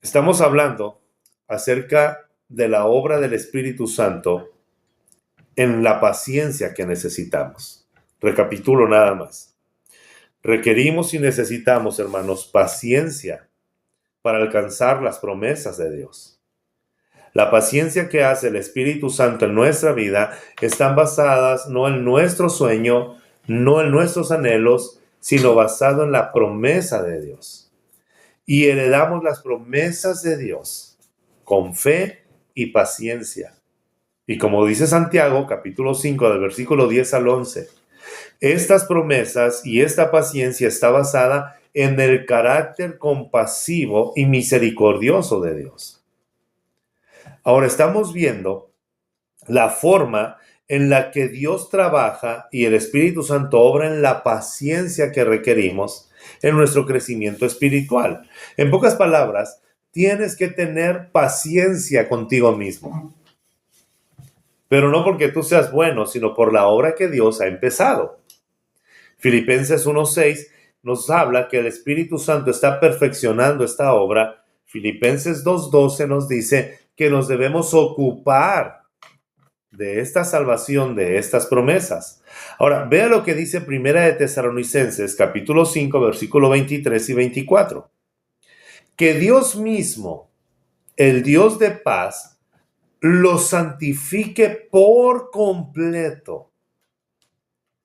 Estamos hablando acerca de la obra del Espíritu Santo en la paciencia que necesitamos. Recapitulo nada más. Requerimos y necesitamos, hermanos, paciencia para alcanzar las promesas de Dios. La paciencia que hace el Espíritu Santo en nuestra vida están basadas no en nuestro sueño, no en nuestros anhelos, sino basado en la promesa de Dios. Y heredamos las promesas de Dios con fe y paciencia. Y como dice Santiago, capítulo 5, del versículo 10 al 11, estas promesas y esta paciencia está basada en el carácter compasivo y misericordioso de Dios. Ahora estamos viendo la forma en la que Dios trabaja y el Espíritu Santo obra en la paciencia que requerimos en nuestro crecimiento espiritual. En pocas palabras, tienes que tener paciencia contigo mismo. Pero no porque tú seas bueno, sino por la obra que Dios ha empezado. Filipenses 1:6 nos habla que el Espíritu Santo está perfeccionando esta obra. Filipenses 2:12 nos dice que nos debemos ocupar de esta salvación, de estas promesas. Ahora, vea lo que dice Primera de Tesalonicenses, capítulo 5, versículo 23 y 24. Que Dios mismo, el Dios de paz, los santifique por completo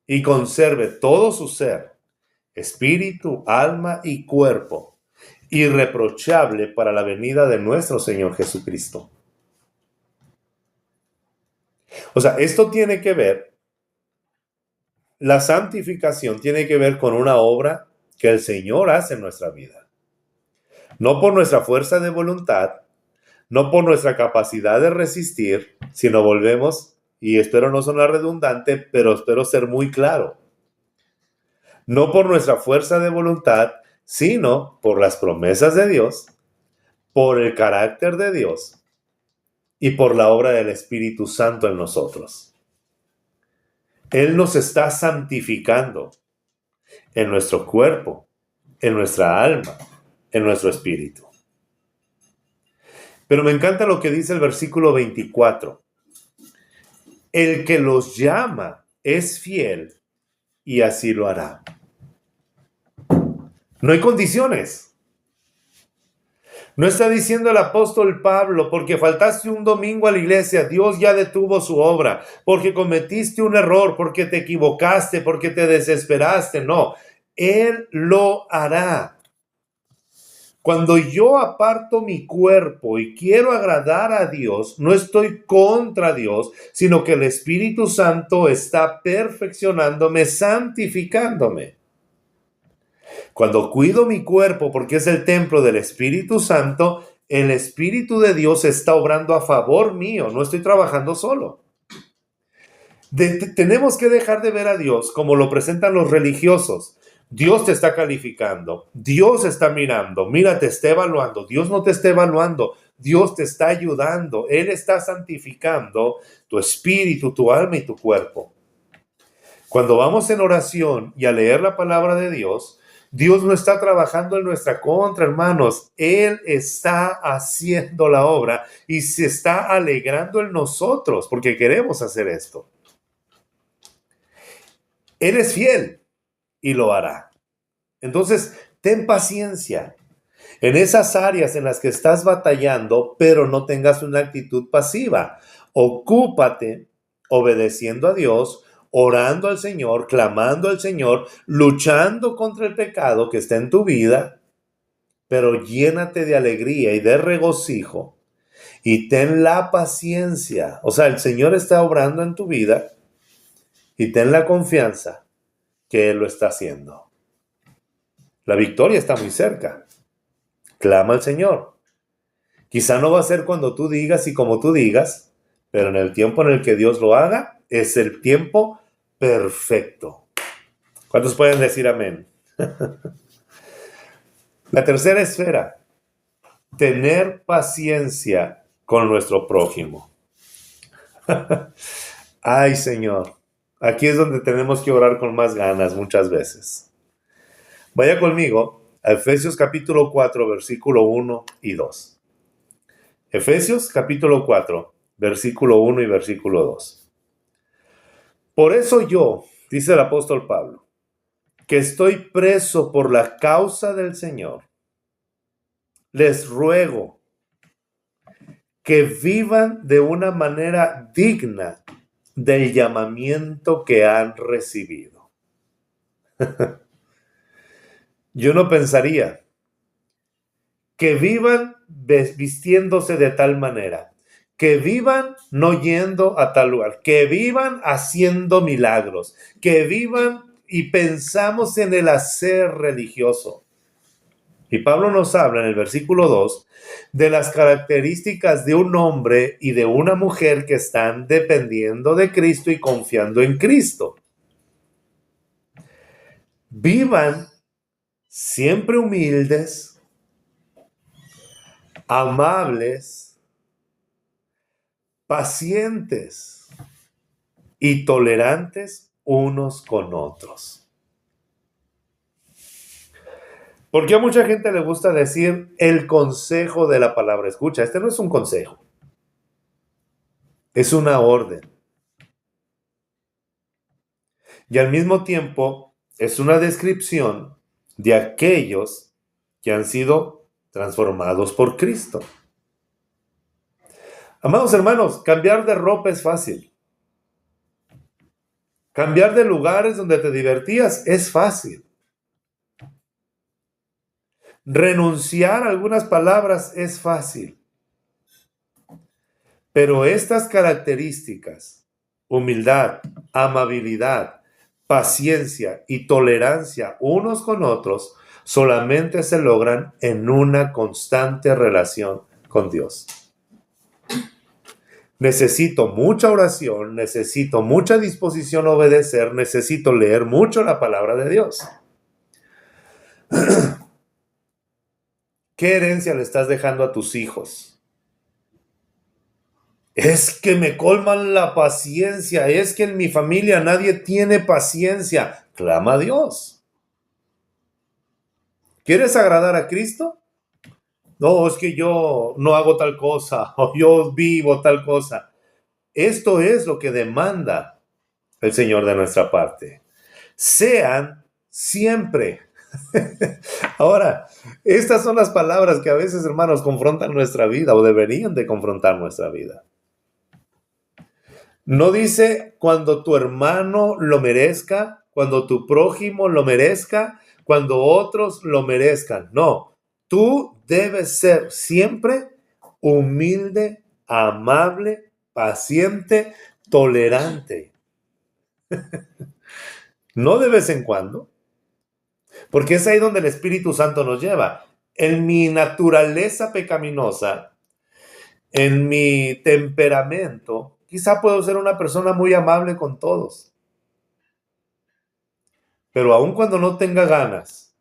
y conserve todo su ser, espíritu, alma y cuerpo, irreprochable para la venida de nuestro Señor Jesucristo. O sea, esto tiene que ver, la santificación tiene que ver con una obra que el Señor hace en nuestra vida. No por nuestra fuerza de voluntad, no por nuestra capacidad de resistir, sino volvemos, y espero no sonar redundante, pero espero ser muy claro. No por nuestra fuerza de voluntad, sino por las promesas de Dios, por el carácter de Dios y por la obra del Espíritu Santo en nosotros. Él nos está santificando en nuestro cuerpo, en nuestra alma, en nuestro espíritu. Pero me encanta lo que dice el versículo 24. El que los llama es fiel y así lo hará. No hay condiciones. No está diciendo el apóstol Pablo, porque faltaste un domingo a la iglesia, Dios ya detuvo su obra, porque cometiste un error, porque te equivocaste, porque te desesperaste. No, Él lo hará. Cuando yo aparto mi cuerpo y quiero agradar a Dios, no estoy contra Dios, sino que el Espíritu Santo está perfeccionándome, santificándome. Cuando cuido mi cuerpo porque es el templo del Espíritu Santo, el Espíritu de Dios está obrando a favor mío, no estoy trabajando solo. Tenemos que dejar de ver a Dios como lo presentan los religiosos. Dios te está calificando, Dios está mirando, mira, te está evaluando. Dios no te está evaluando, Dios te está ayudando, Él está santificando tu espíritu, tu alma y tu cuerpo. Cuando vamos en oración y a leer la palabra de Dios, Dios no está trabajando en nuestra contra, hermanos. Él está haciendo la obra y se está alegrando en nosotros porque queremos hacer esto. Él es fiel y lo hará. Entonces, ten paciencia en esas áreas en las que estás batallando, pero no tengas una actitud pasiva. Ocúpate obedeciendo a Dios, orando al Señor, clamando al Señor, luchando contra el pecado que está en tu vida, pero llénate de alegría y de regocijo y ten la paciencia. O sea, el Señor está obrando en tu vida y ten la confianza que Él lo está haciendo. La victoria está muy cerca. Clama al Señor. Quizá no va a ser cuando tú digas y como tú digas, pero en el tiempo en el que Dios lo haga, es el tiempo perfecto. ¿Cuántos pueden decir amén? La tercera esfera, tener paciencia con nuestro prójimo. Ay, Señor, aquí es donde tenemos que orar con más ganas muchas veces. Vaya conmigo a Efesios capítulo 4, versículo 1 y 2. Efesios capítulo 4, versículo 1 y versículo 2. Por eso yo, dice el apóstol Pablo, que estoy preso por la causa del Señor, les ruego que vivan de una manera digna del llamamiento que han recibido. Yo no pensaría que vivan vistiéndose de tal manera, que vivan no yendo a tal lugar, que vivan haciendo milagros, que vivan y pensamos en el hacer religioso. Y Pablo nos habla en el versículo 2 de las características de un hombre y de una mujer que están dependiendo de Cristo y confiando en Cristo. Vivan siempre humildes, amables, pacientes y tolerantes unos con otros. Porque a mucha gente le gusta decir el consejo de la palabra. Escucha, este no es un consejo. Es una orden. Y al mismo tiempo es una descripción de aquellos que han sido transformados por Cristo. Amados hermanos, cambiar de ropa es fácil. Cambiar de lugares donde te divertías es fácil. Renunciar a algunas palabras es fácil. Pero estas características, humildad, amabilidad, paciencia y tolerancia unos con otros, solamente se logran en una constante relación con Dios. Necesito mucha oración, necesito mucha disposición a obedecer, necesito leer mucho la palabra de Dios. ¿Qué herencia le estás dejando a tus hijos? Es que me colman la paciencia, es que en mi familia nadie tiene paciencia. Clama a Dios. ¿Quieres agradar a Cristo? No, es que yo no hago tal cosa o yo vivo tal cosa. Esto es lo que demanda el Señor de nuestra parte. Sean siempre. Ahora, estas son las palabras que a veces, hermanos, confrontan nuestra vida o deberían de confrontar nuestra vida. No dice cuando tu hermano lo merezca, cuando tu prójimo lo merezca, cuando otros lo merezcan. No, tú debes ser siempre humilde, amable, paciente, tolerante. No de vez en cuando, porque es ahí donde el Espíritu Santo nos lleva. En mi naturaleza pecaminosa, en mi temperamento, quizá puedo ser una persona muy amable con todos. Pero aun cuando no tenga ganas,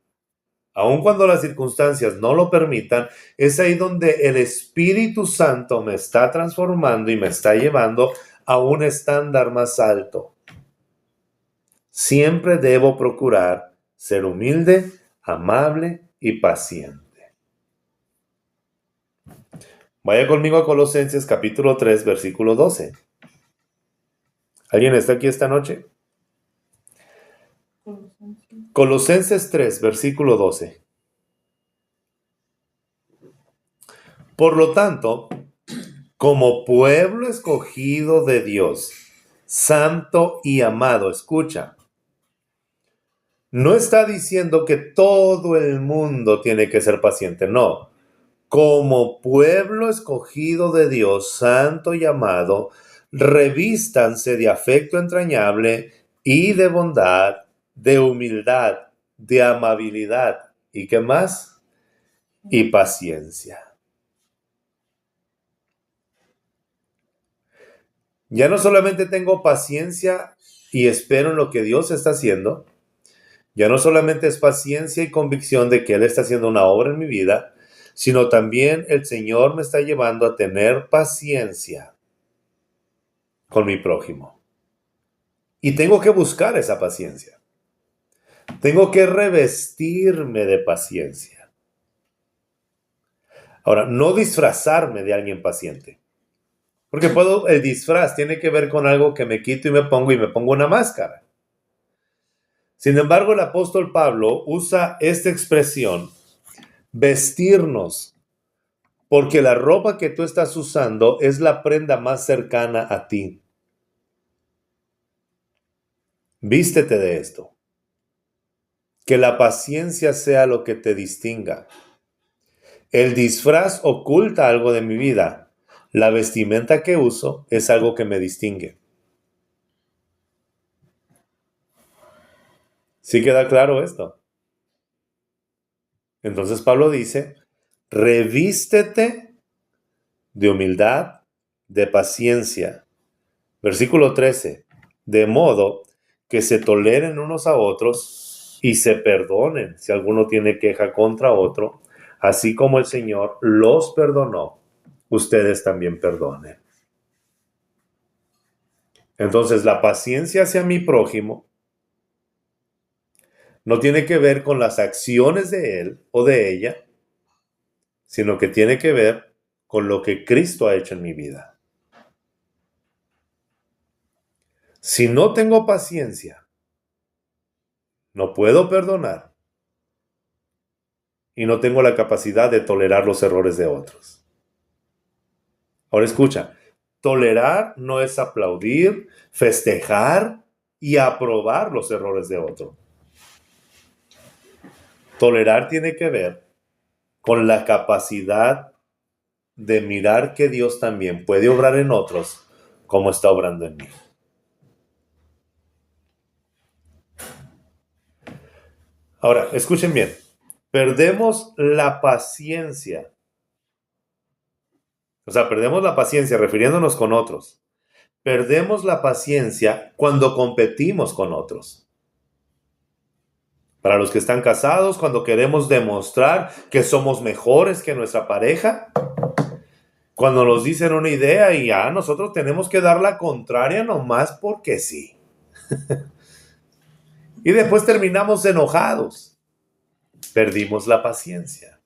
aun cuando las circunstancias no lo permitan, es ahí donde el Espíritu Santo me está transformando y me está llevando a un estándar más alto. Siempre debo procurar ser humilde, amable y paciente. Vaya conmigo a Colosenses capítulo 3, versículo 12. ¿Alguien está aquí esta noche? Colosenses 3, versículo 12. Por lo tanto, como pueblo escogido de Dios, santo y amado, escucha, no está diciendo que todo el mundo tiene que ser paciente, no. Como pueblo escogido de Dios, santo y amado, revístanse de afecto entrañable y de bondad, de humildad, de amabilidad, ¿y qué más? Y paciencia. Ya no solamente tengo paciencia y espero en lo que Dios está haciendo, ya no solamente es paciencia y convicción de que Él está haciendo una obra en mi vida, sino también el Señor me está llevando a tener paciencia con mi prójimo. Y tengo que buscar esa paciencia. Tengo que revestirme de paciencia. Ahora, no disfrazarme de alguien paciente. Porque el disfraz tiene que ver con algo que me quito y me pongo una máscara. Sin embargo, el apóstol Pablo usa esta expresión, vestirnos, porque la ropa que tú estás usando es la prenda más cercana a ti. Vístete de esto. Que la paciencia sea lo que te distinga. El disfraz oculta algo de mi vida. La vestimenta que uso es algo que me distingue. ¿Sí queda claro esto? Entonces Pablo dice, revístete de humildad, de paciencia. Versículo 13, de modo que se toleren unos a otros y se perdonen si alguno tiene queja contra otro, así como el Señor los perdonó, ustedes también perdonen. Entonces, la paciencia hacia mi prójimo no tiene que ver con las acciones de él o de ella, sino que tiene que ver con lo que Cristo ha hecho en mi vida. Si no tengo paciencia, no puedo perdonar y no tengo la capacidad de tolerar los errores de otros. Ahora escucha, tolerar no es aplaudir, festejar y aprobar los errores de otro. Tolerar tiene que ver con la capacidad de mirar que Dios también puede obrar en otros como está obrando en mí. Ahora, escuchen bien, perdemos la paciencia. Perdemos la paciencia refiriéndonos con otros. Perdemos la paciencia cuando competimos con otros. Para los que están casados, cuando queremos demostrar que somos mejores que nuestra pareja, cuando nos dicen una idea y nosotros tenemos que dar la contraria nomás porque sí. Y después terminamos enojados. Perdimos la paciencia.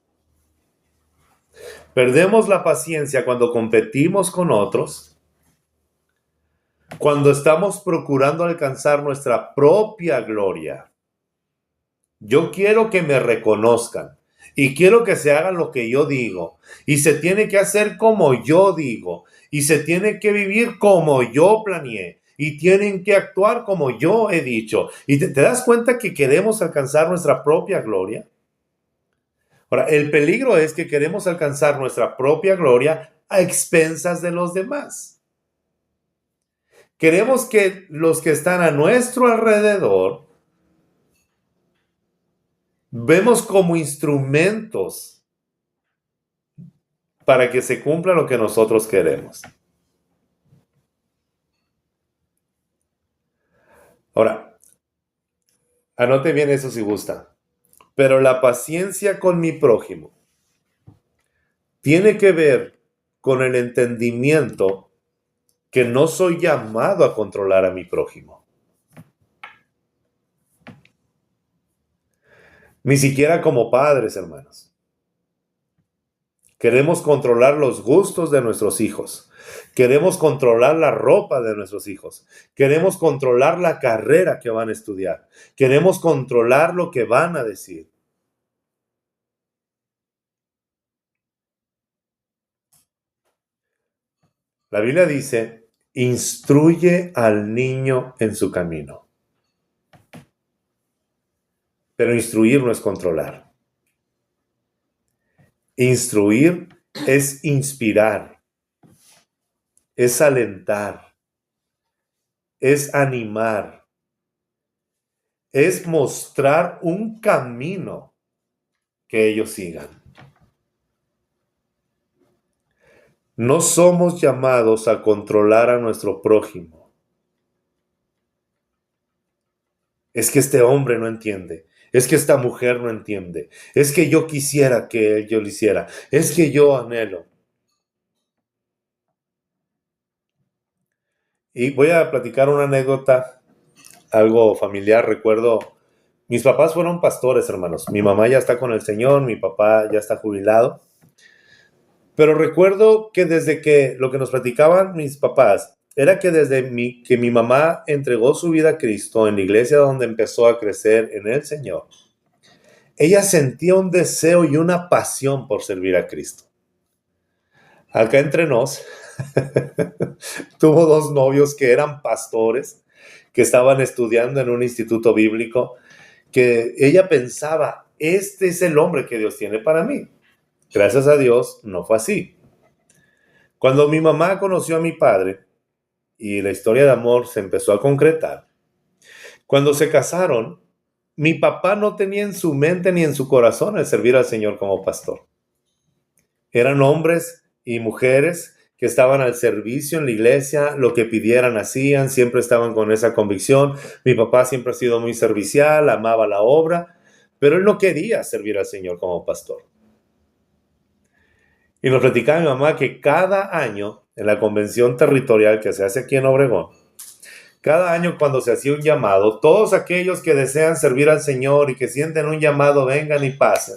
Perdemos la paciencia cuando competimos con otros, cuando estamos procurando alcanzar nuestra propia gloria. Yo quiero que me reconozcan y quiero que se haga lo que yo digo y se tiene que hacer como yo digo y se tiene que vivir como yo planeé y tienen que actuar como yo he dicho. ¿Y te das cuenta que queremos alcanzar nuestra propia gloria? Ahora, el peligro es que queremos alcanzar nuestra propia gloria a expensas de los demás. Queremos que los que están a nuestro alrededor vemos como instrumentos para que se cumpla lo que nosotros queremos. Ahora, anote bien eso si gusta. Pero la paciencia con mi prójimo tiene que ver con el entendimiento que no soy llamado a controlar a mi prójimo. Ni siquiera como padres, hermanos. Queremos controlar los gustos de nuestros hijos. Queremos controlar la ropa de nuestros hijos. Queremos controlar la carrera que van a estudiar. Queremos controlar lo que van a decir. La Biblia dice, instruye al niño en su camino. Pero instruir no es controlar. Instruir es inspirar, es alentar, es animar, es mostrar un camino que ellos sigan. No somos llamados a controlar a nuestro prójimo. Es que este hombre no entiende. Es que esta mujer no entiende. Es que yo quisiera que yo lo hiciera. Es que yo anhelo. Y voy a platicar una anécdota, algo familiar. Recuerdo Mis papás fueron pastores, hermanos. Mi mamá ya está con el Señor, mi papá ya está jubilado. Pero recuerdo que desde que lo que nos platicaban mis papás era que que mi mamá entregó su vida a Cristo en la iglesia donde empezó a crecer en el Señor, ella sentía un deseo y una pasión por servir a Cristo. Acá entre nos, tuvo 2 novios que eran pastores, que estaban estudiando en un instituto bíblico, que ella pensaba, este es el hombre que Dios tiene para mí. Gracias a Dios, no fue así. Cuando mi mamá conoció a mi padre y la historia de amor se empezó a concretar, cuando se casaron, mi papá no tenía en su mente ni en su corazón el servir al Señor como pastor. Eran hombres y mujeres que estaban al servicio en la iglesia, lo que pidieran hacían, siempre estaban con esa convicción. Mi papá siempre ha sido muy servicial, amaba la obra, pero él no quería servir al Señor como pastor. Y nos platicaba mi mamá que cada año, en la convención territorial que se hace aquí en Obregón, cada año cuando se hacía un llamado, todos aquellos que desean servir al Señor y que sienten un llamado, vengan y pasen.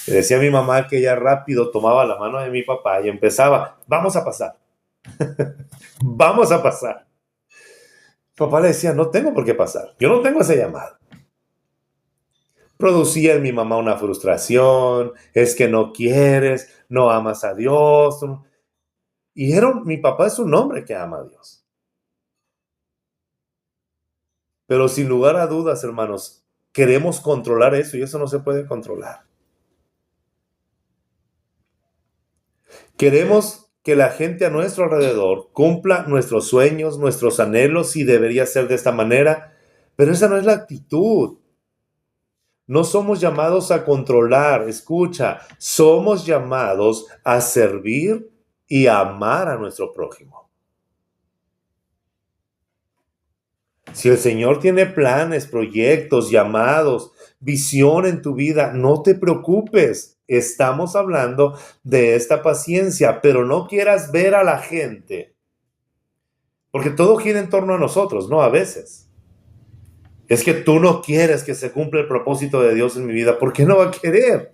Y decía mi mamá que ella rápido tomaba la mano de mi papá y empezaba, vamos a pasar, vamos a pasar. Papá le decía, no tengo por qué pasar, yo no tengo ese llamado. Producía en mi mamá una frustración, es que no quieres, no amas a Dios. Y mi papá es un hombre que ama a Dios. Pero sin lugar a dudas, hermanos, queremos controlar eso y eso no se puede controlar. Queremos que la gente a nuestro alrededor cumpla nuestros sueños, nuestros anhelos y debería ser de esta manera, pero esa no es la actitud. No somos llamados a controlar, escucha, somos llamados a servir y a amar a nuestro prójimo. Si el Señor tiene planes, proyectos, llamados, visión en tu vida, no te preocupes. Estamos hablando de esta paciencia, pero no quieras ver a la gente, porque todo gira en torno a nosotros, ¿no? A veces. Es que tú no quieres que se cumpla el propósito de Dios en mi vida. ¿Por qué no va a querer?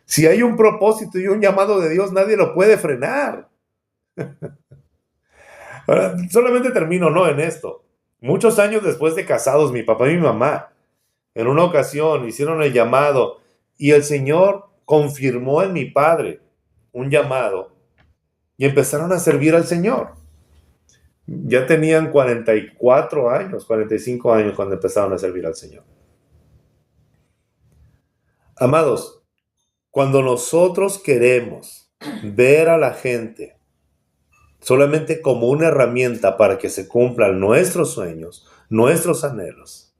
Si hay un propósito y un llamado de Dios, nadie lo puede frenar. Ahora, solamente termino, ¿no? En esto. Muchos años después de casados, mi papá y mi mamá, en una ocasión hicieron el llamado y el Señor confirmó en mi padre un llamado y empezaron a servir al Señor. Ya tenían 44 años, 45 años cuando empezaron a servir al Señor. Amados, cuando nosotros queremos ver a la gente solamente como una herramienta para que se cumplan nuestros sueños, nuestros anhelos,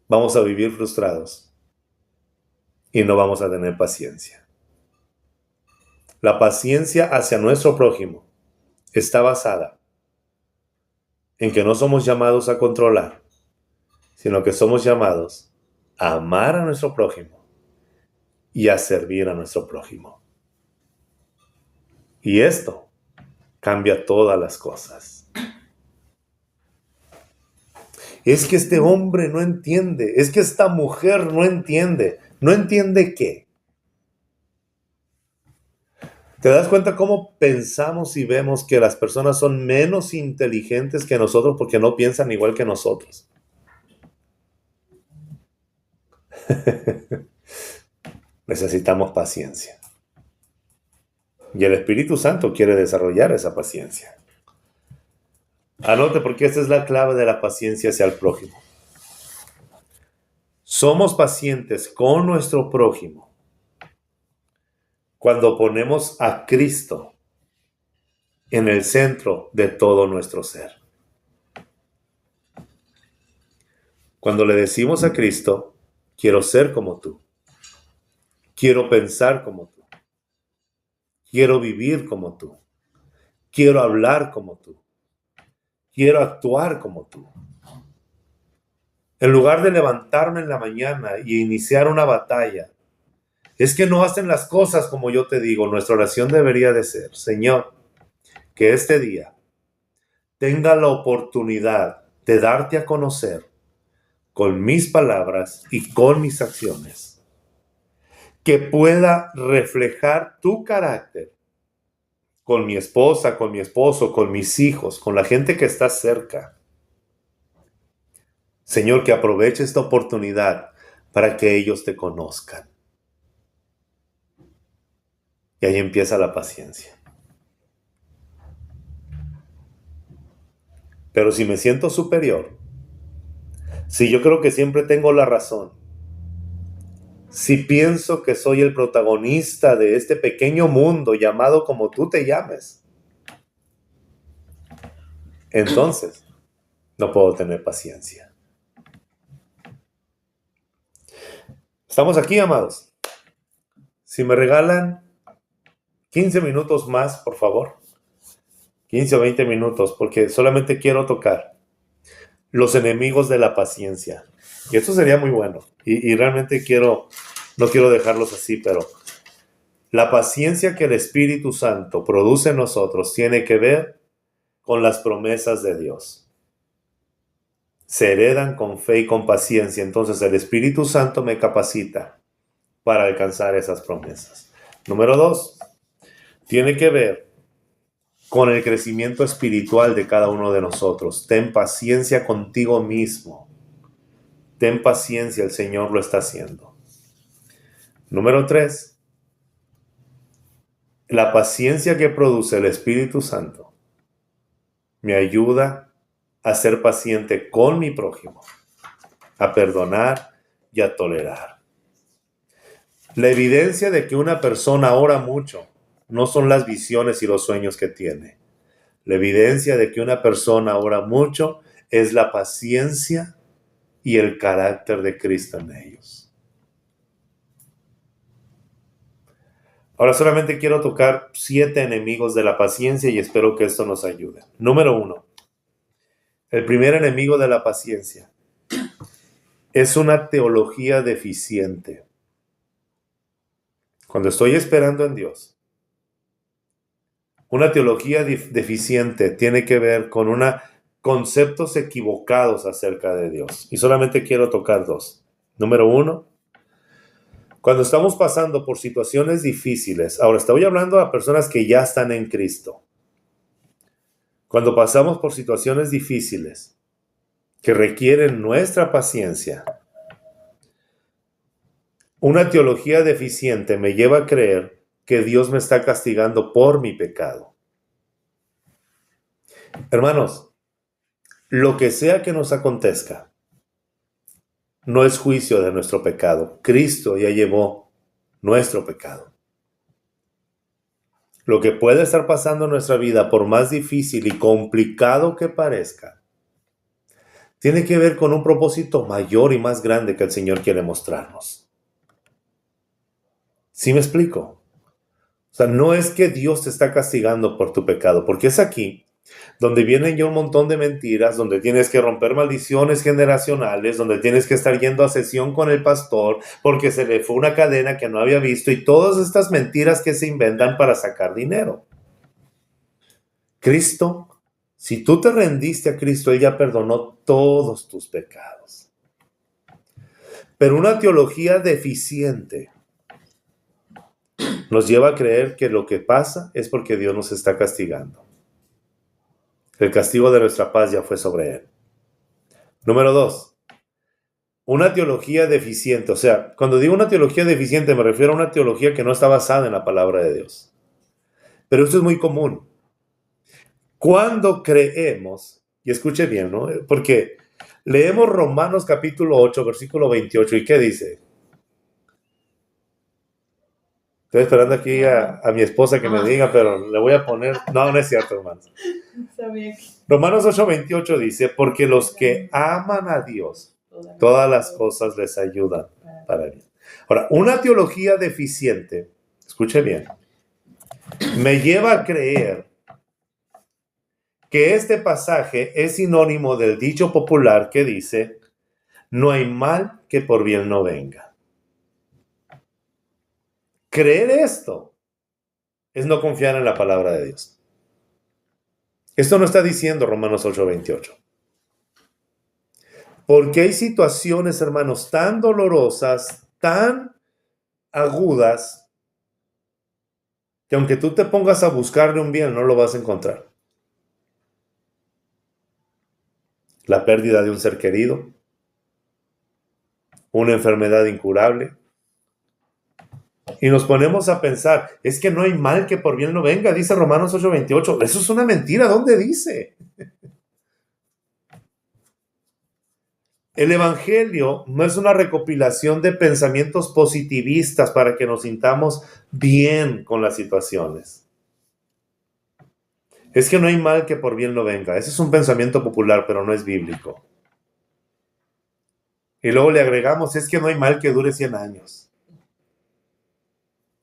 vamos a vivir frustrados y no vamos a tener paciencia. La paciencia hacia nuestro prójimo está basada en que no somos llamados a controlar, sino que somos llamados a amar a nuestro prójimo y a servir a nuestro prójimo. Y esto cambia todas las cosas. Es que este hombre no entiende, es que esta mujer no entiende. ¿No entiende qué? ¿Te das cuenta cómo pensamos y vemos que las personas son menos inteligentes que nosotros porque no piensan igual que nosotros? Necesitamos paciencia. Y el Espíritu Santo quiere desarrollar esa paciencia. Anote, porque esta es la clave de la paciencia hacia el prójimo. Somos pacientes con nuestro prójimo cuando ponemos a Cristo en el centro de todo nuestro ser. Cuando le decimos a Cristo, quiero ser como tú, quiero pensar como tú, quiero vivir como tú, quiero hablar como tú, quiero actuar como tú. En lugar de levantarme en la mañana y iniciar una batalla, es que no hacen las cosas como yo te digo. Nuestra oración debería de ser, Señor, que este día tenga la oportunidad de darte a conocer con mis palabras y con mis acciones, que pueda reflejar tu carácter con mi esposa, con mi esposo, con mis hijos, con la gente que está cerca. Señor, que aproveche esta oportunidad para que ellos te conozcan. Y ahí empieza la paciencia. Pero si me siento superior, si yo creo que siempre tengo la razón, si pienso que soy el protagonista de este pequeño mundo llamado como tú te llames, entonces no puedo tener paciencia. Estamos aquí, amados. Si me regalan 15 minutos más, por favor. 15 o 20 minutos, porque solamente quiero tocar los enemigos de la paciencia. Y esto sería muy bueno. Y realmente no quiero dejarlos así, pero la paciencia que el Espíritu Santo produce en nosotros tiene que ver con las promesas de Dios. Se heredan con fe y con paciencia. Entonces el Espíritu Santo me capacita para alcanzar esas promesas. Número 2, tiene que ver con el crecimiento espiritual de cada uno de nosotros. Ten paciencia contigo mismo. Ten paciencia, el Señor lo está haciendo. Número 3, la paciencia que produce el Espíritu Santo me ayuda a ser paciente con mi prójimo, a perdonar y a tolerar. La evidencia de que una persona ora mucho no son las visiones y los sueños que tiene. La evidencia de que una persona ora mucho es la paciencia y el carácter de Cristo en ellos. Ahora solamente quiero tocar 7 enemigos de la paciencia y espero que esto nos ayude. Número 1. El primer enemigo de la paciencia es una teología deficiente. Cuando estoy esperando en Dios, una teología deficiente tiene que ver con conceptos equivocados acerca de Dios. Y solamente quiero tocar 2. Número 1, cuando estamos pasando por situaciones difíciles, ahora estoy hablando a personas que ya están en Cristo. Cuando pasamos por situaciones difíciles que requieren nuestra paciencia, una teología deficiente me lleva a creer que Dios me está castigando por mi pecado. Hermanos, lo que sea que nos acontezca, no es juicio de nuestro pecado. Cristo ya llevó nuestro pecado. Lo que puede estar pasando en nuestra vida, por más difícil y complicado que parezca, tiene que ver con un propósito mayor y más grande que el Señor quiere mostrarnos. ¿Sí me explico? O sea, no es que Dios te está castigando por tu pecado, porque es aquí donde vienen ya un montón de mentiras, donde tienes que romper maldiciones generacionales, donde tienes que estar yendo a sesión con el pastor porque se le fue una cadena que no había visto y todas estas mentiras que se inventan para sacar dinero. Cristo, si tú te rendiste a Cristo, Él ya perdonó todos tus pecados. Pero una teología deficiente nos lleva a creer que lo que pasa es porque Dios nos está castigando. El castigo de nuestra paz ya fue sobre Él. Número 2. Una teología deficiente. O sea, cuando digo una teología deficiente me refiero a una teología que no está basada en la palabra de Dios. Pero esto es muy común. Cuando creemos, y escuche bien, ¿no? Porque leemos Romanos capítulo 8, versículo 28, ¿y qué dice? Estoy esperando aquí a mi esposa que me diga, pero le voy a poner... No, no es cierto, hermanos. Romanos 8:28 dice, porque los que aman a Dios, todas las cosas les ayudan para bien. Ahora, una teología deficiente, escuche bien, me lleva a creer que este pasaje es sinónimo del dicho popular que dice, no hay mal que por bien no venga. Creer esto es no confiar en la palabra de Dios. Esto no está diciendo Romanos 8:28. Porque hay situaciones, hermanos, tan dolorosas, tan agudas, que aunque tú te pongas a buscarle un bien, no lo vas a encontrar. La pérdida de un ser querido, una enfermedad incurable. Y nos ponemos a pensar, es que no hay mal que por bien no venga, dice Romanos 8:28. Eso es una mentira, ¿dónde dice? El Evangelio no es una recopilación de pensamientos positivistas para que nos sintamos bien con las situaciones. Es que no hay mal que por bien no venga. Ese es un pensamiento popular, pero no es bíblico. Y luego le agregamos, es que no hay mal que dure 100 años.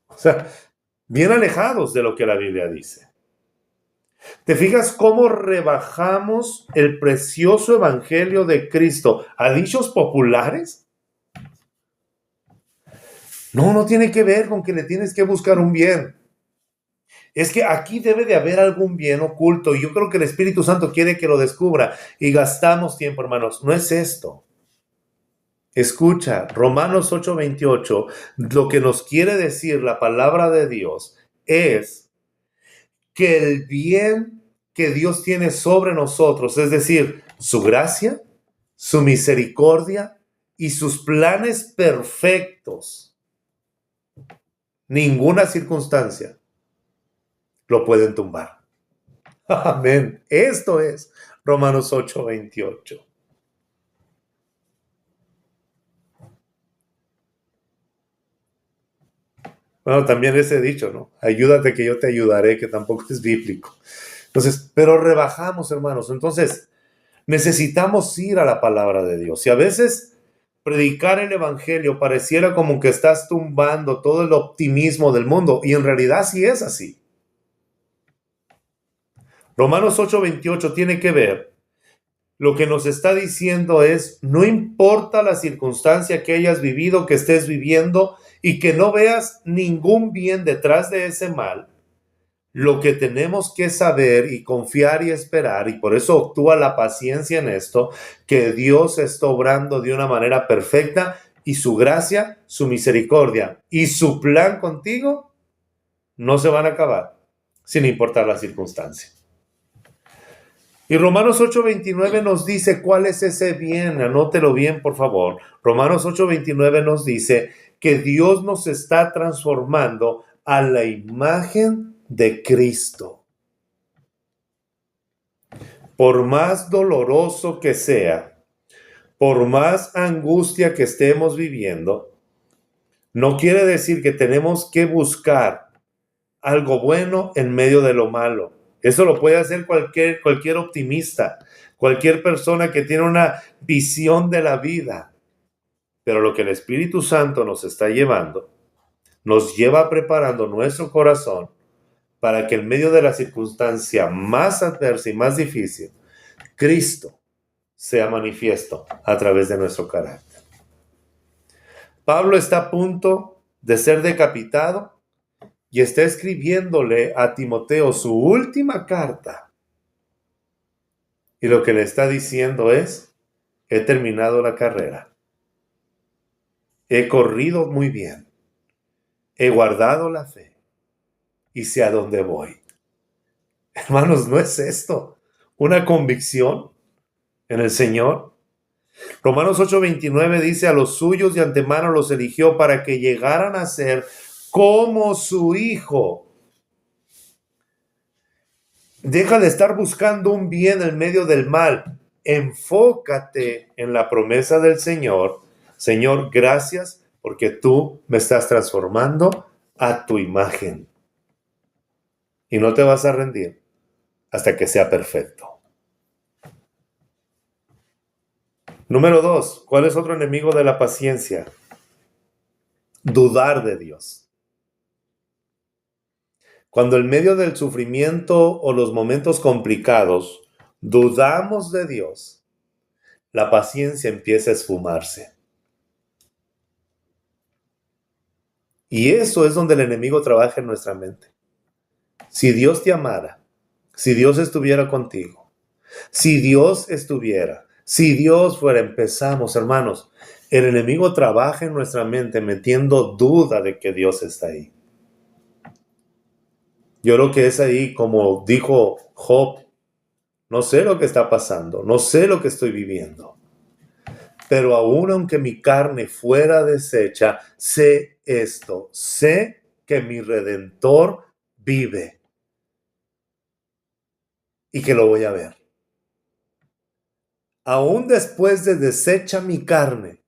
O sea, bien alejados de lo que la Biblia dice. ¿Te fijas cómo rebajamos el precioso evangelio de Cristo a dichos populares? No tiene que ver con que le tienes que buscar un bien. Es que aquí debe de haber algún bien oculto y yo creo que el Espíritu Santo quiere que lo descubra y gastamos tiempo, hermanos. No es esto. Escucha, Romanos 8:28, lo que nos quiere decir la palabra de Dios es que el bien que Dios tiene sobre nosotros, es decir, su gracia, su misericordia y sus planes perfectos, ninguna circunstancia lo pueden tumbar. Amén. Esto es Romanos 8:28. Bueno, también ese dicho, ¿no? Ayúdate que yo te ayudaré, que tampoco es bíblico. Entonces, pero rebajamos, hermanos. Entonces, necesitamos ir a la palabra de Dios. Y a veces predicar el evangelio pareciera como que estás tumbando todo el optimismo del mundo. Y en realidad sí es así. Romanos 8:28 tiene que ver. Lo que nos está diciendo es, no importa la circunstancia que hayas vivido, que estés viviendo y que no veas ningún bien detrás de ese mal, lo que tenemos que saber y confiar y esperar, y por eso actúa la paciencia en esto, que Dios está obrando de una manera perfecta y su gracia, su misericordia y su plan contigo no se van a acabar sin importar la circunstancia. Y Romanos 8:29 nos dice cuál es ese bien, anótelo bien por favor. Romanos 8:29 nos dice que Dios nos está transformando a la imagen de Cristo. Por más doloroso que sea, por más angustia que estemos viviendo, no quiere decir que tenemos que buscar algo bueno en medio de lo malo. Eso lo puede hacer cualquier optimista, cualquier persona que tiene una visión de la vida. Pero lo que el Espíritu Santo nos está llevando, nos lleva preparando nuestro corazón para que en medio de la circunstancia más adversa y más difícil, Cristo sea manifiesto a través de nuestro carácter. Pablo está a punto de ser decapitado y está escribiéndole a Timoteo su última carta. Y lo que le está diciendo es, he terminado la carrera. He corrido muy bien. He guardado la fe. Y sé a dónde voy. Hermanos, ¿no es esto una convicción en el Señor? Romanos 8:29 dice, a los suyos de antemano los eligió para que llegaran a ser como su Hijo. Deja de estar buscando un bien en medio del mal. Enfócate en la promesa del Señor. Señor, gracias porque tú me estás transformando a tu imagen. Y no te vas a rendir hasta que sea perfecto. Número 2, ¿cuál es otro enemigo de la paciencia? Dudar de Dios. Cuando en medio del sufrimiento o los momentos complicados dudamos de Dios, la paciencia empieza a esfumarse. Y eso es donde el enemigo trabaja en nuestra mente. Si Dios te amara, si Dios estuviera contigo, si Dios estuviera Si Dios fuera, empezamos, hermanos, el enemigo trabaja en nuestra mente metiendo duda de que Dios está ahí. Yo creo que es ahí, como dijo Job, no sé lo que está pasando, no sé lo que estoy viviendo, pero aún aunque mi carne fuera deshecha, sé esto, sé que mi Redentor vive y que lo voy a ver. Aún después de deshecha mi carne,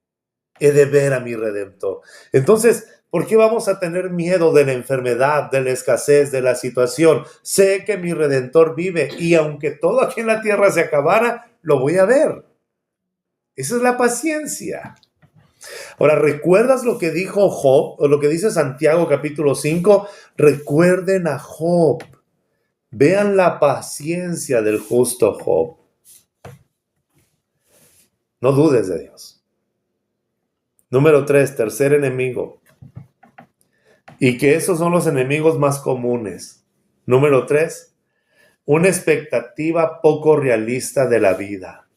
he de ver a mi Redentor. Entonces, ¿por qué vamos a tener miedo de la enfermedad, de la escasez, de la situación? Sé que mi Redentor vive y aunque todo aquí en la tierra se acabara, lo voy a ver. Esa es la paciencia. Ahora, ¿recuerdas lo que dijo Job o lo que dice Santiago capítulo 5? Recuerden a Job. Vean la paciencia del justo Job. No dudes de Dios. Número 3, tercer enemigo. Y que esos son los enemigos más comunes. Número 3, una expectativa poco realista de la vida.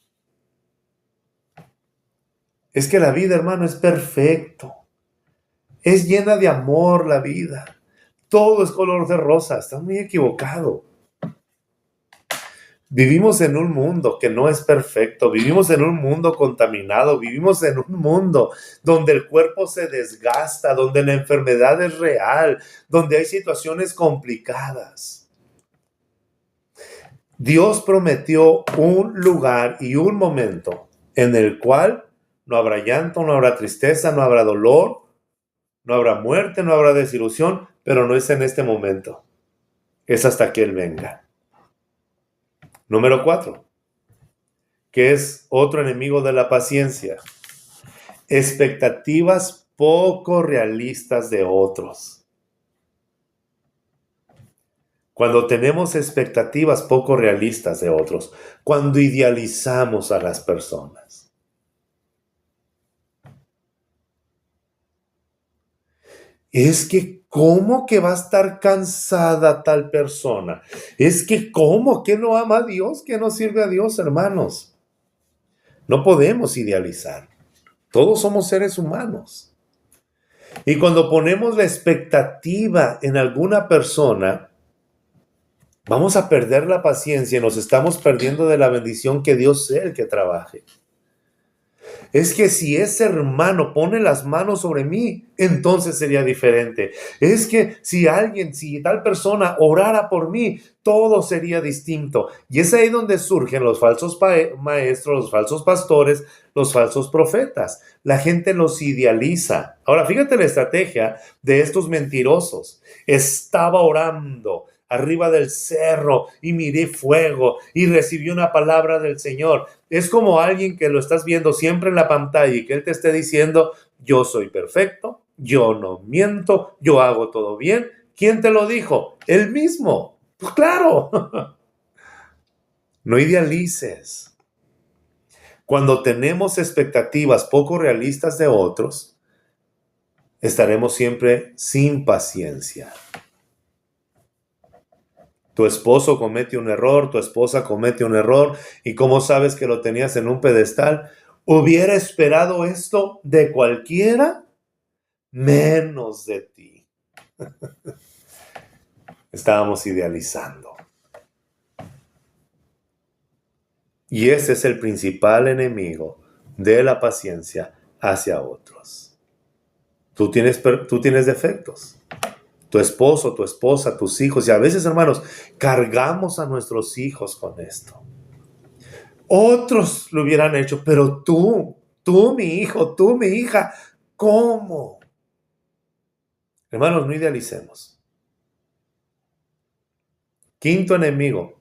Es que la vida, hermano, es perfecto. Es llena de amor la vida. Todo es color de rosa. Estás muy equivocado. Vivimos en un mundo que no es perfecto, vivimos en un mundo contaminado, vivimos en un mundo donde el cuerpo se desgasta, donde la enfermedad es real, donde hay situaciones complicadas. Dios prometió un lugar y un momento en el cual no habrá llanto, no habrá tristeza, no habrá dolor, no habrá muerte, no habrá desilusión, pero no es en este momento, es hasta que Él venga. Número 4, que es otro enemigo de la paciencia. Expectativas poco realistas de otros. Cuando tenemos expectativas poco realistas de otros, cuando idealizamos a las personas. Es que, ¿cómo que va a estar cansada tal persona? Es que, ¿cómo que no ama a Dios, que no sirve a Dios, hermanos? No podemos idealizar. Todos somos seres humanos. Y cuando ponemos la expectativa en alguna persona, vamos a perder la paciencia y nos estamos perdiendo de la bendición que Dios sea el que trabaje. Es que si ese hermano pone las manos sobre mí, entonces sería diferente. Es que si tal persona orara por mí, todo sería distinto. Y es ahí donde surgen los falsos maestros, los falsos pastores, los falsos profetas. La gente los idealiza. Ahora, fíjate la estrategia de estos mentirosos. Estaba orando arriba del cerro y miré fuego y recibí una palabra del Señor. Es como alguien que lo estás viendo siempre en la pantalla y que Él te esté diciendo, yo soy perfecto, yo no miento, yo hago todo bien. ¿Quién te lo dijo? Él mismo. Pues claro. No idealices. Cuando tenemos expectativas poco realistas de otros, estaremos siempre sin paciencia. Tu esposo comete un error, tu esposa comete un error, y ¿cómo sabes que lo tenías en un pedestal? ¿Hubiera esperado esto de cualquiera? Menos de ti. Estábamos idealizando. Y ese es el principal enemigo de la paciencia hacia otros. Tú tienes defectos. Tu esposo, tu esposa, tus hijos. Y a veces, hermanos, cargamos a nuestros hijos con esto. Otros lo hubieran hecho, pero tú mi hijo, tú mi hija, ¿cómo? Hermanos, no idealicemos. Quinto enemigo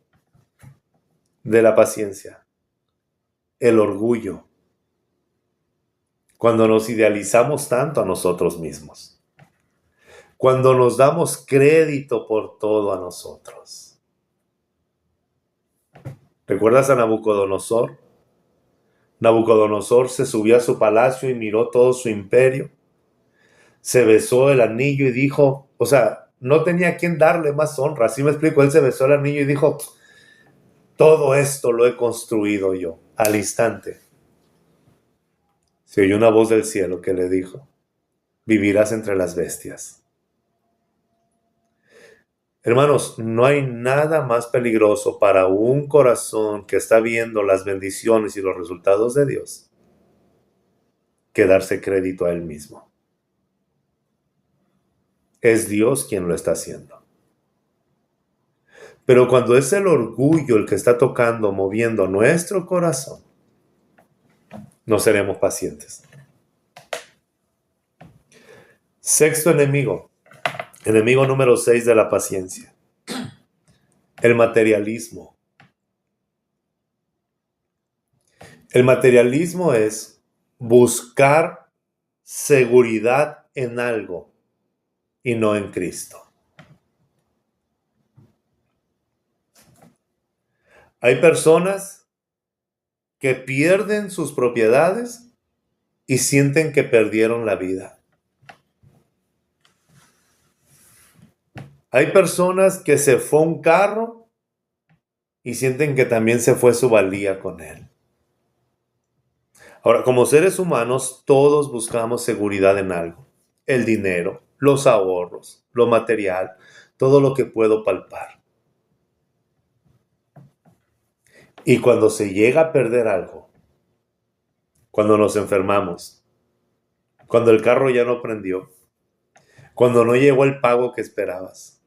de la paciencia, el orgullo. Cuando nos idealizamos tanto a nosotros mismos. Cuando nos damos crédito por todo a nosotros. ¿Recuerdas a Nabucodonosor? Nabucodonosor se subió a su palacio y miró todo su imperio. Se besó el anillo y dijo, no tenía a quién darle más honra. Así me explico, él se besó el anillo y dijo, todo esto lo he construido yo. al instante, se oyó una voz del cielo que le dijo: vivirás entre las bestias. Hermanos, no hay nada más peligroso para un corazón que está viendo las bendiciones y los resultados de Dios que darse crédito a él mismo. Es Dios quien lo está haciendo. Pero cuando es el orgullo el que está tocando, moviendo nuestro corazón, no seremos pacientes. Sexto enemigo número 6 de la paciencia: el materialismo. El materialismo es buscar seguridad en algo y no en Cristo. Hay personas que pierden sus propiedades y sienten que perdieron la vida. Hay personas que se fue un carro y sienten que también se fue su valía con él. Ahora, como seres humanos, todos buscamos seguridad en algo. El dinero, los ahorros, lo material, todo lo que puedo palpar. Y cuando se llega a perder algo, cuando nos enfermamos, cuando el carro ya no prendió, cuando no llegó el pago que esperabas,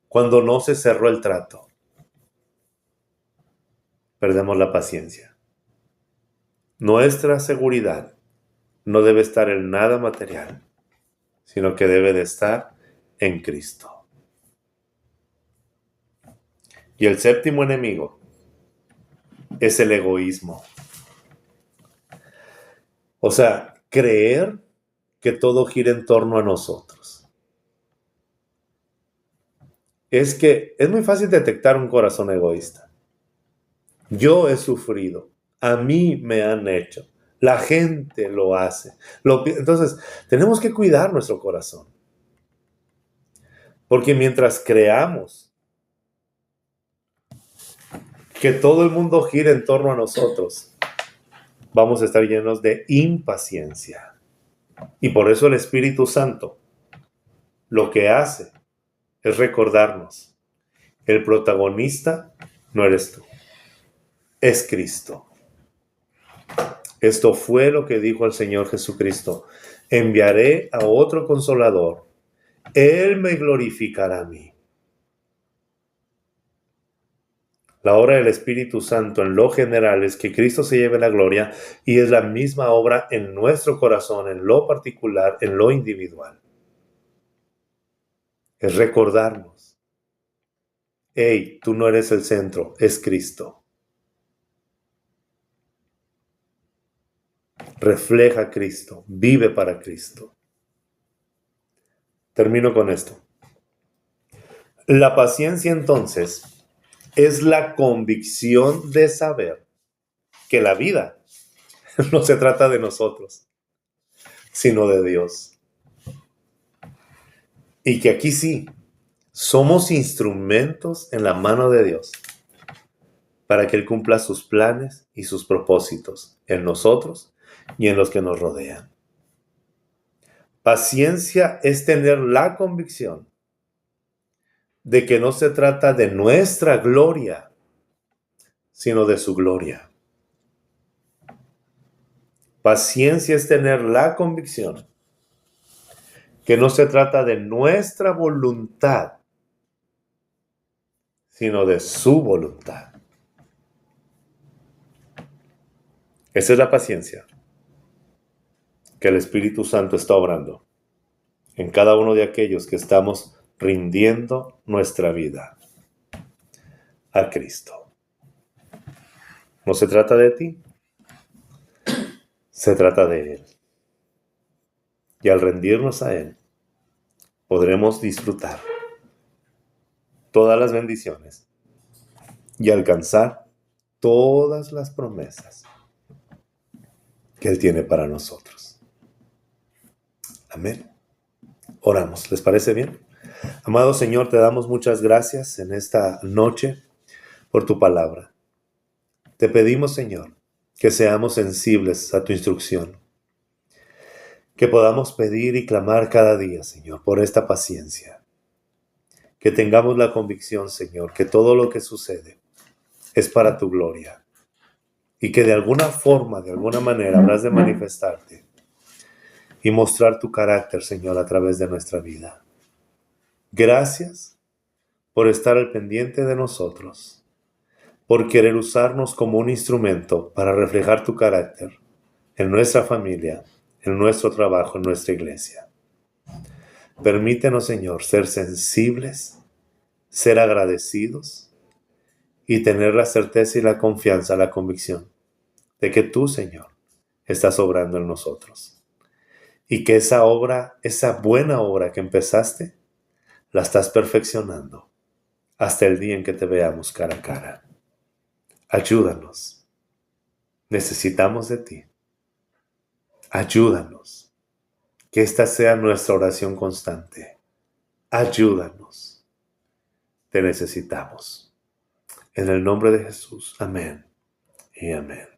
cuando no se cerró el trato, perdemos la paciencia. Nuestra seguridad no debe estar en nada material, sino que debe de estar en Cristo. Y el séptimo enemigo es el egoísmo. O sea, creer que todo gira en torno a nosotros. Es que es muy fácil detectar un corazón egoísta. Yo he sufrido, a mí me han hecho, la gente lo hace. Entonces, tenemos que cuidar nuestro corazón. Porque mientras creamos que todo el mundo gira en torno a nosotros, vamos a estar llenos de impaciencia. Y por eso el Espíritu Santo lo que hace es recordarnos: el protagonista no eres tú, es Cristo. Esto fue lo que dijo el Señor Jesucristo: enviaré a otro Consolador, Él me glorificará a mí. La obra del Espíritu Santo en lo general es que Cristo se lleve la gloria, y es la misma obra en nuestro corazón, en lo particular, en lo individual. Es recordarnos: hey, tú no eres el centro, es Cristo. Refleja a Cristo, vive para Cristo. Termino con esto. La paciencia, entonces, es la convicción de saber que la vida no se trata de nosotros, sino de Dios. Y que aquí sí, somos instrumentos en la mano de Dios para que Él cumpla sus planes y sus propósitos en nosotros y en los que nos rodean. Paciencia es tener la convicción de que no se trata de nuestra gloria, sino de su gloria. Paciencia es tener la convicción que no se trata de nuestra voluntad, sino de su voluntad. Esa es la paciencia que el Espíritu Santo está obrando en cada uno de aquellos que estamos rindiendo nuestra vida a Cristo. No se trata de ti, se trata de Él. Y al rendirnos a Él, podremos disfrutar todas las bendiciones y alcanzar todas las promesas que Él tiene para nosotros. Amén. Oramos. ¿Les parece bien? Amado Señor, te damos muchas gracias en esta noche por tu palabra. Te pedimos, Señor, que seamos sensibles a tu instrucción, que podamos pedir y clamar cada día, Señor, por esta paciencia, que tengamos la convicción, Señor, que todo lo que sucede es para tu gloria y que de alguna forma, de alguna manera habrás de manifestarte y mostrar tu carácter, Señor, a través de nuestra vida. Gracias por estar al pendiente de nosotros, por querer usarnos como un instrumento para reflejar tu carácter en nuestra familia, en nuestro trabajo, en nuestra iglesia. Permítenos, Señor, ser sensibles, ser agradecidos y tener la certeza y la confianza, la convicción de que tú, Señor, estás obrando en nosotros. Y que esa obra, esa buena obra que empezaste, la estás perfeccionando hasta el día en que te veamos cara a cara. Ayúdanos. Necesitamos de ti. Ayúdanos. Que esta sea nuestra oración constante. Ayúdanos. Te necesitamos. En el nombre de Jesús. Amén y amén.